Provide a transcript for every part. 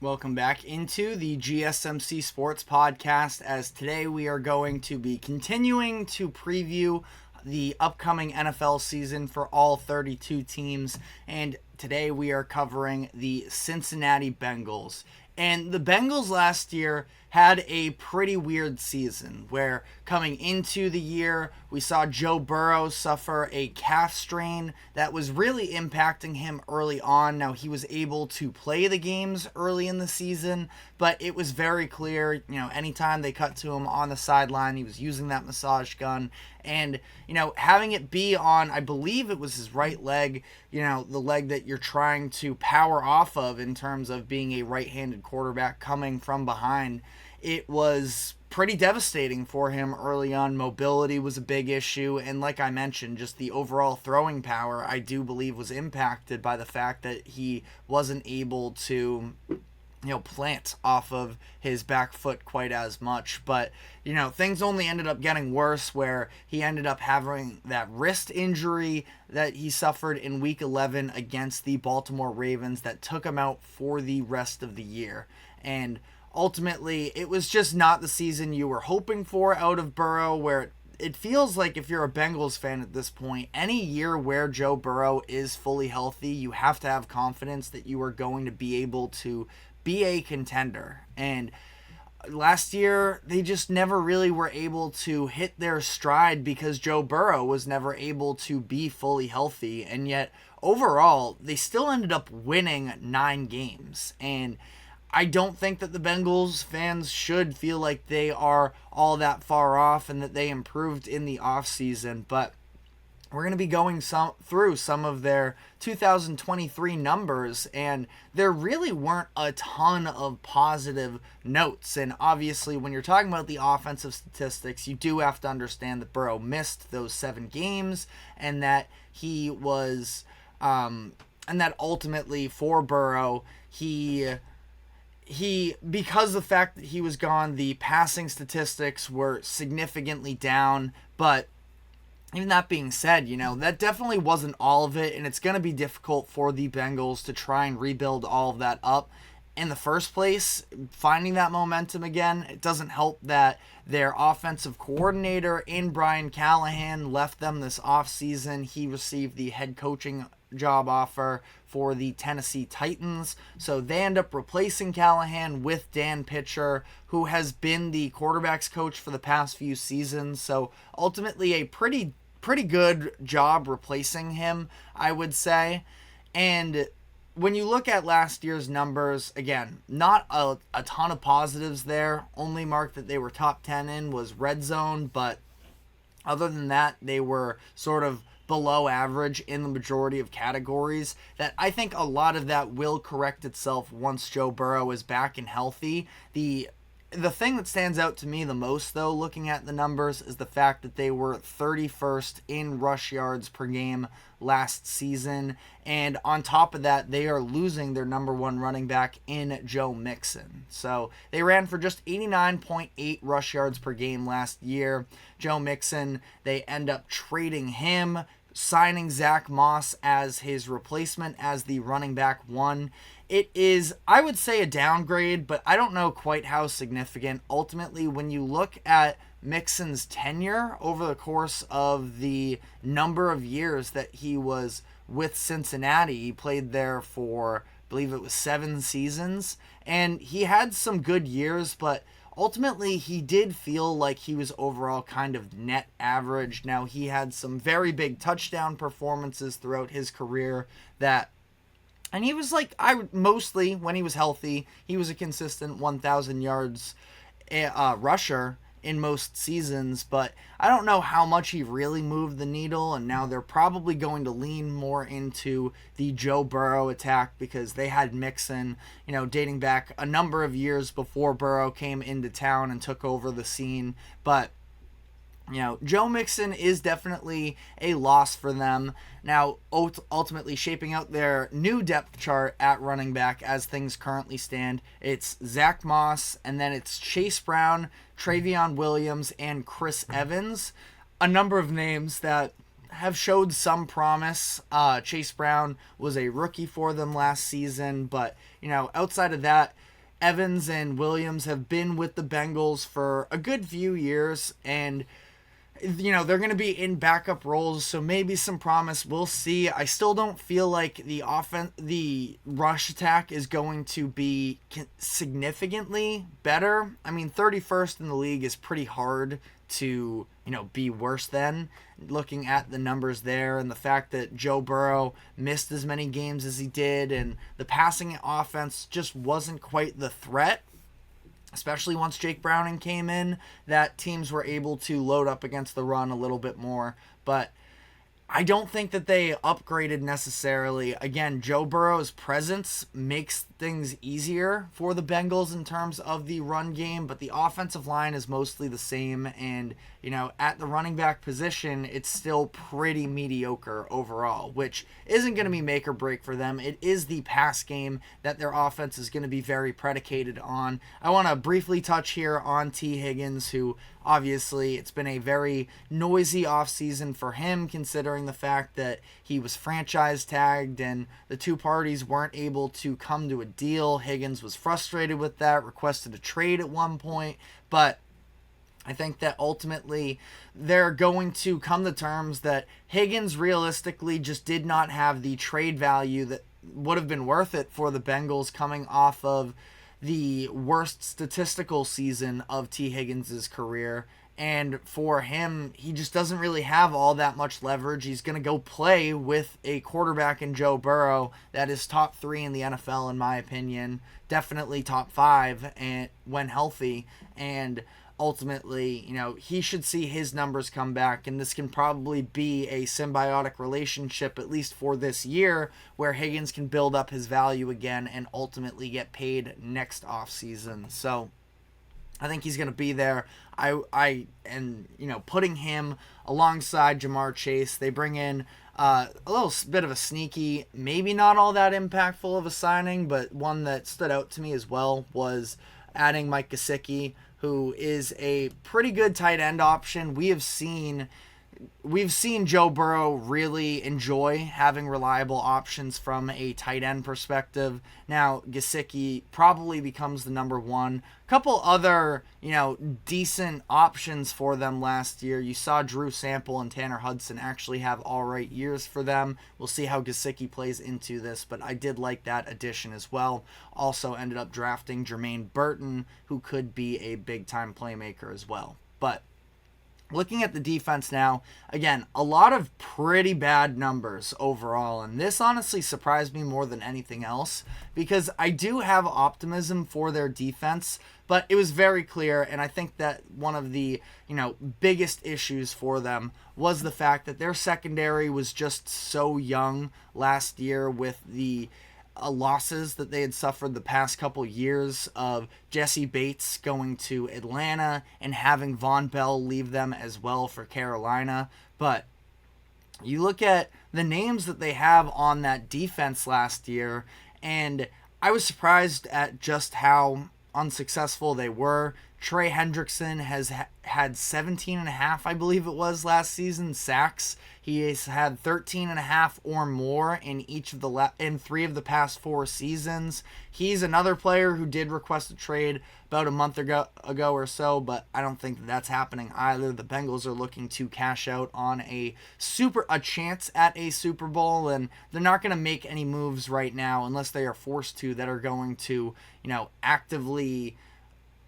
Welcome back into the GSMC Sports Podcast, as today we are going to be continuing to preview the upcoming NFL season for all 32 teams, and today we are covering the Cincinnati Bengals. And the Bengals last year had a pretty weird season where coming into the year, we saw Joe Burrow suffer a calf strain that was really impacting him early on. Now, he was able to play the games early in the season, but it was very clear, anytime they cut to him on the sideline, he was using that massage gun. And, having it be on, I believe it was his right leg, the leg that you're trying to power off of in terms of being a right-handed quarterback coming from behind, it was pretty devastating for him early on. Mobility was a big issue, and like I mentioned, just the overall throwing power, I do believe, was impacted by the fact that he wasn't able to plant off of his back foot quite as much. But, things only ended up getting worse, where he ended up having that wrist injury that he suffered in week 11 against the Baltimore Ravens that took him out for the rest of the year. And ultimately, it was just not the season you were hoping for out of Burrow, where it feels like, if you're a Bengals fan at this point, any year where Joe Burrow is fully healthy, you have to have confidence that you are going to be able to be a contender. And last year, they just never really were able to hit their stride because Joe Burrow was never able to be fully healthy. And yet, overall, they still ended up winning 9 games. And I don't think that the Bengals fans should feel like they are all that far off and that they improved in the offseason. But we're going to be going through some of their 2023 numbers, and there really weren't a ton of positive notes. And obviously, when you're talking about the offensive statistics, you do have to understand that Burrow missed those 7 games, and that he was, and that ultimately for Burrow, he because of the fact that he was gone, the passing statistics were significantly down. But even that being said, that definitely wasn't all of it, and it's going to be difficult for the Bengals to try and rebuild all of that up in the first place. Finding that momentum again, it doesn't help that their offensive coordinator in Brian Callahan left them this offseason. He received the head coaching job offer for the Tennessee Titans, so they end up replacing Callahan with Dan Pitcher, who has been the quarterback's coach for the past few seasons. So ultimately a pretty good job replacing him, I would say. And when you look at last year's numbers, again, not a ton of positives there. Only mark that they were top 10 in was red zone, but other than that, they were sort of below average in the majority of categories. That I think a lot of that will correct itself once Joe Burrow is back and healthy. The thing that stands out to me the most, though, looking at the numbers, is the fact that they were 31st in rush yards per game last season. And on top of that, they are losing their number 1 running back in Joe Mixon. So they ran for just 89.8 rush yards per game last year. Joe Mixon, they end up trading him, signing Zach Moss as his replacement as the running back 1. It is, I would say, a downgrade, but I don't know quite how significant. Ultimately, when you look at Mixon's tenure over the course of the number of years that he was with Cincinnati, he played there for, I believe it was 7 seasons, and he had some good years, but ultimately he did feel like he was overall kind of net average. Now, he had some very big touchdown performances throughout his career and he was mostly, when he was healthy, he was a consistent 1,000 yards rusher in most seasons, but I don't know how much he really moved the needle. And now they're probably going to lean more into the Joe Burrow attack because they had Mixon, dating back a number of years before Burrow came into town and took over the scene. But Joe Mixon is definitely a loss for them. Now, ultimately shaping out their new depth chart at running back as things currently stand, it's Zach Moss, and then it's Chase Brown, Travion Williams, and Chris Evans. A number of names that have showed some promise. Chase Brown was a rookie for them last season, but, outside of that, Evans and Williams have been with the Bengals for a good few years, and they're going to be in backup roles, so maybe some promise. We'll see. I still don't feel like the rush attack is going to be significantly better. I mean, 31st in the league is pretty hard to, be worse than, looking at the numbers there, and the fact that Joe Burrow missed as many games as he did, and the passing offense just wasn't quite the threat, especially once Jake Browning came in, that teams were able to load up against the run a little bit more. But I don't think that they upgraded necessarily. Again, Joe Burrow's presence makes things easier for the Bengals in terms of the run game, but the offensive line is mostly the same. And, at the running back position, it's still pretty mediocre overall, which isn't going to be make or break for them. It is the pass game that their offense is going to be very predicated on. I want to briefly touch here on T. Higgins, who obviously it's been a very noisy offseason for him, considering the fact that he was franchise tagged and the two parties weren't able to come to a deal. Higgins was frustrated with that, requested a trade at one point, but I think that ultimately they're going to come to terms that Higgins realistically just did not have the trade value that would have been worth it for the Bengals, coming off of the worst statistical season of T. Higgins' career. And for him, he just doesn't really have all that much leverage. He's going to go play with a quarterback in Joe Burrow that is top 3 in the NFL, in my opinion. Definitely top 5 and when healthy. And ultimately, he should see his numbers come back, and this can probably be a symbiotic relationship, at least for this year, where Higgins can build up his value again and ultimately get paid next offseason. So I think he's going to be there. Putting him alongside Jamar Chase, they bring in a little bit of a sneaky, maybe not all that impactful of a signing, but one that stood out to me as well was adding Mike Gesicki, who is a pretty good tight end option. We've seen Joe Burrow really enjoy having reliable options from a tight end perspective. Now, Gesicki probably becomes the number one. Couple other, decent options for them last year. You saw Drew Sample and Tanner Hudson actually have all right years for them. We'll see how Gesicki plays into this, but I did like that addition as well. Also ended up drafting Jermaine Burton, who could be a big-time playmaker as well. But looking at the defense now, again, a lot of pretty bad numbers overall, and this honestly surprised me more than anything else, because I do have optimism for their defense, but it was very clear, and I think that one of the, biggest issues for them was the fact that their secondary was just so young last year with the losses that they had suffered the past couple years of Jesse Bates going to Atlanta and having Von Bell leave them as well for Carolina. But you look at the names that they have on that defense last year, and I was surprised at just how unsuccessful they were. Trey Hendrickson has had 17 and a half, I believe it was last season, sacks. He has had 13 and a half or more in in 3 of the past 4 seasons. He's another player who did request a trade about a month ago or so, but I don't think that's happening either. The Bengals are looking to cash out on a chance at a Super Bowl, and they're not going to make any moves right now unless they are forced to, that are going to, actively,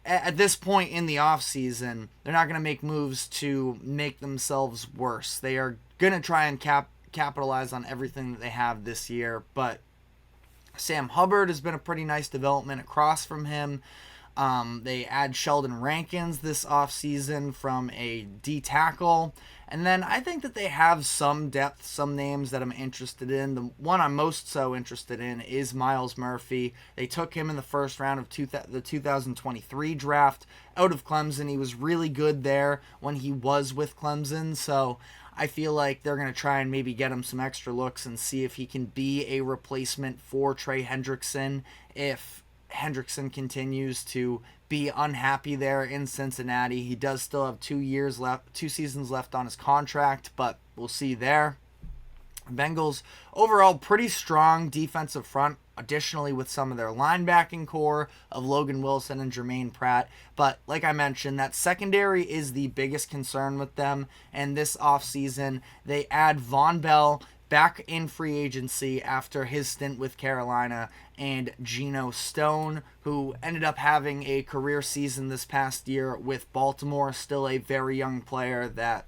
at this point in the offseason, they're not going to make moves to make themselves worse. They are going to try and capitalize on everything that they have this year. But Sam Hubbard has been a pretty nice development across from him. They add Sheldon Rankins this offseason from a D tackle. And then I think that they have some depth, some names that I'm interested in. The one I'm most so interested in is Myles Murphy. They took him in the first round of the 2023 draft out of Clemson. He was really good there when he was with Clemson. So I feel like they're going to try and maybe get him some extra looks and see if he can be a replacement for Trey Hendrickson if Hendrickson continues to be unhappy there in Cincinnati. He does still have 2 seasons left on his contract, but we'll see there. Bengals overall pretty strong defensive front additionally with some of their linebacking core of Logan Wilson and Jermaine Pratt. But like I mentioned, that secondary is the biggest concern with them. And this offseason, they add Von Bell back in free agency after his stint with Carolina, and Geno Stone, who ended up having a career season this past year with Baltimore, still a very young player that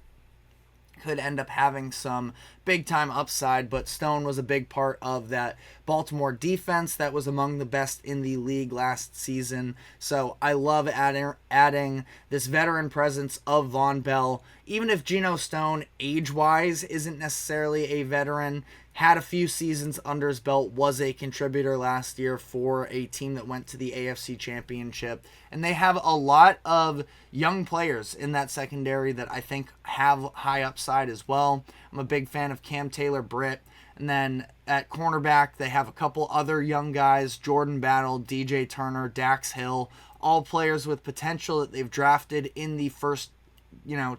could end up having some big-time upside, but Stone was a big part of that Baltimore defense that was among the best in the league last season. So I love adding this veteran presence of Von Bell. Even if Geno Stone, age-wise, isn't necessarily a veteran, had a few seasons under his belt, was a contributor last year for a team that went to the AFC Championship. And they have a lot of young players in that secondary that I think have high upside as well. I'm a big fan of Cam Taylor-Britt. And then at cornerback, they have a couple other young guys, Jordan Battle, DJ Turner, Dax Hill, all players with potential that they've drafted in the first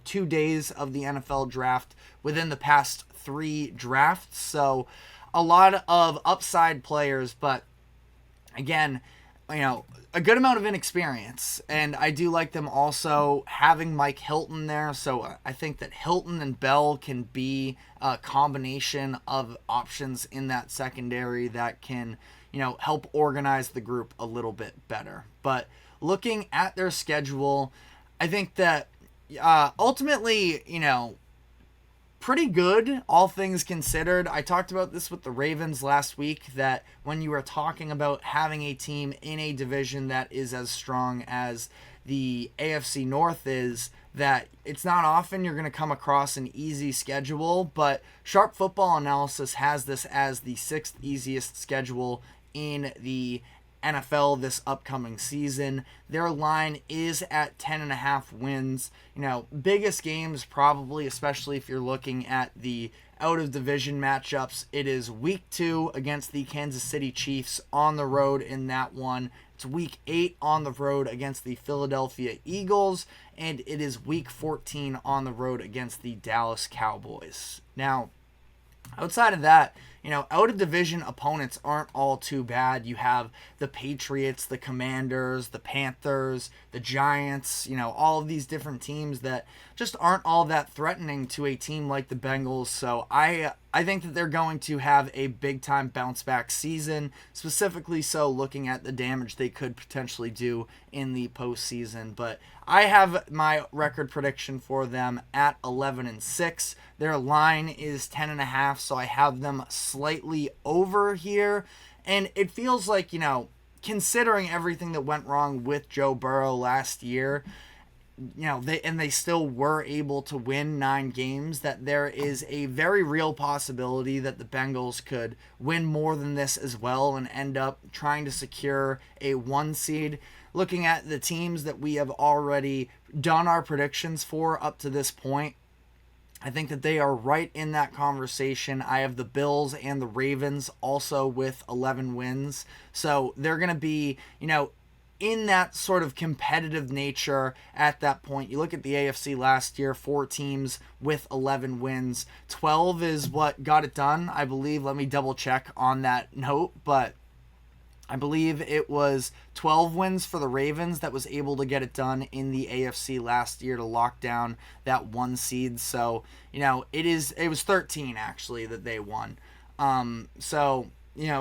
2 days of the NFL draft within the past 3 drafts. So a lot of upside players, but again, a good amount of inexperience. And I do like them also having Mike Hilton there. So I think that Hilton and Bell can be a combination of options in that secondary that can, help organize the group a little bit better. But looking at their schedule, I think that ultimately, pretty good, all things considered. I talked about this with the Ravens last week, that when you were talking about having a team in a division that is as strong as the AFC North is, that it's not often you're going to come across an easy schedule, but Sharp Football Analysis has this as the 6th easiest schedule in the NFL this upcoming season. Their line is at 10.5 wins. Biggest games probably, especially if you're looking at the out of division matchups, it is week 2 against the Kansas City Chiefs on the road in that one. It's week 8 on the road against the Philadelphia Eagles, and it is week 14 on the road against the Dallas Cowboys. Now, outside of that, out of division opponents aren't all too bad. You have the Patriots, the Commanders, the Panthers, the Giants, all of these different teams that just aren't all that threatening to a team like the Bengals. So I think that they're going to have a big time bounce back season, specifically so looking at the damage they could potentially do in the postseason. But I have my record prediction for them at 11-6. Their line is 10.5, so I have them slightly over here. And it feels like, considering everything that went wrong with Joe Burrow last year, they still were able to win 9 games, that there is a very real possibility that the Bengals could win more than this as well and end up trying to secure a 1 seed. Looking at the teams that we have already done our predictions for up to this point, I think that they are right in that conversation. I have the Bills and the Ravens also with 11 wins. So they're going to be, in that sort of competitive nature at that point. You look at the AFC last year, 4 teams with 11 wins. 12 is what got it done, I believe. Let me double check on that note, but I believe it was 12 wins for the Ravens that was able to get it done in the AFC last year to lock down that 1 seed. So, it was 13 actually that they won.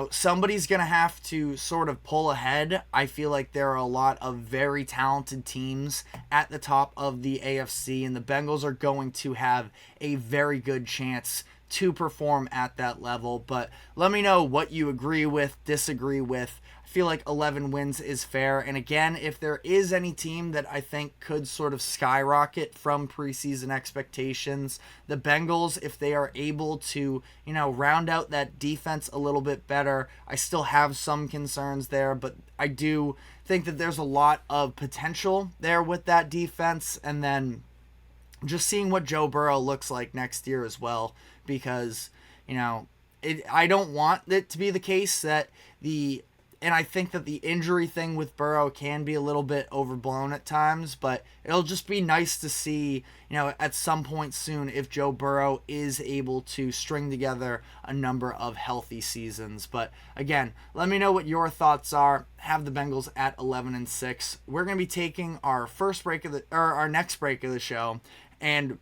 Somebody's going to have to sort of pull ahead. I feel like there are a lot of very talented teams at the top of the AFC, and the Bengals are going to have a very good chance to perform at that level. But let me know what you agree with, disagree with. I feel like 11 wins is fair. And again, if there is any team that I think could sort of skyrocket from preseason expectations, the Bengals, if they are able to, round out that defense a little bit better. I still have some concerns there, but I do think that there's a lot of potential there with that defense. And then just seeing what Joe Burrow looks like next year as well, because, I don't want it to be the case that the And I think that the injury thing with Burrow can be a little bit overblown at times, but it'll just be nice to see, at some point soon if Joe Burrow is able to string together a number of healthy seasons. But again, let me know what your thoughts are. Have the Bengals at 11-6. We're going to be taking our next break of the show, and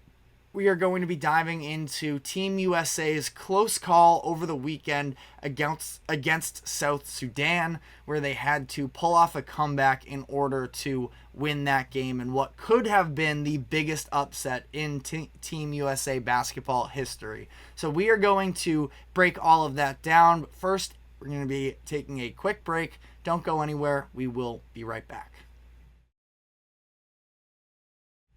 we are going to be diving into Team USA's close call over the weekend against South Sudan, where they had to pull off a comeback in order to win that game and what could have been the biggest upset in Team USA basketball history. So we are going to break all of that down. But first, we're going to be taking a quick break. Don't go anywhere. We will be right back.